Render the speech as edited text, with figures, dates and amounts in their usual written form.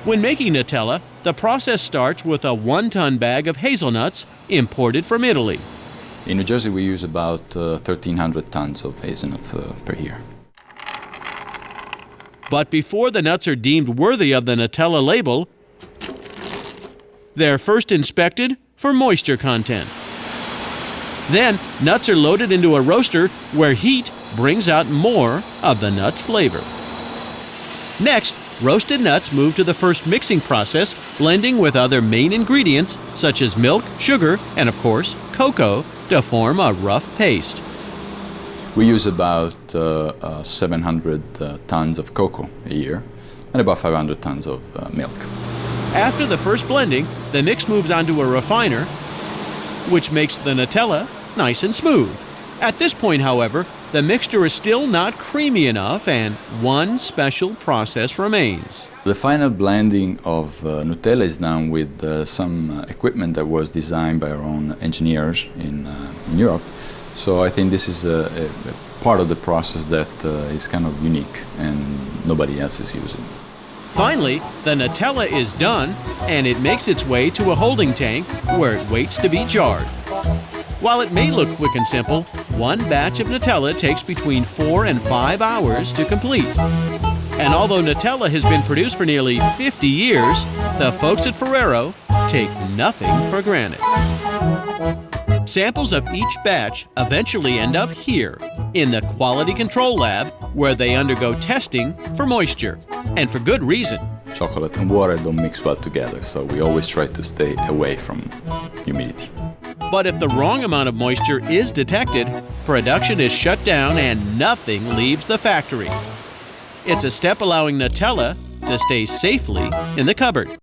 When making Nutella, the process starts with a 1-ton bag of hazelnuts imported from Italy. In New Jersey, we use about 1,300 tons of hazelnuts per year. But before the nuts are deemed worthy of the Nutella label, they're first inspected for moisture content. Then, nuts are loaded into a roaster where heat brings out more of the nut's flavor. Next, roasted nuts move to the first mixing process, blending with other main ingredients such as milk, sugar, and of course, cocoa to form a rough paste. We use about 700 tons of cocoa a year and about 500 tons of milk. After the first blending, the mix moves onto a refiner, which makes the Nutella nice and smooth. At this point, however, the mixture is still not creamy enough and one special process remains. The final blending of Nutella is done with some equipment that was designed by our own engineers in Europe. So I think this is a part of the process that is kind of unique and nobody else is using. Finally, the Nutella is done and it makes its way to a holding tank where it waits to be jarred. While it may look quick and simple, one batch of Nutella takes between 4 and 5 hours to complete. And although Nutella has been produced for nearly 50 years, the folks at Ferrero take nothing for granted. Samples of each batch eventually end up here, in the Quality Control Lab, where they undergo testing for moisture, and for good reason. Chocolate and water don't mix well together, so we always try to stay away from humidity. But if the wrong amount of moisture is detected, production is shut down and nothing leaves the factory. It's a step allowing Nutella to stay safely in the cupboard.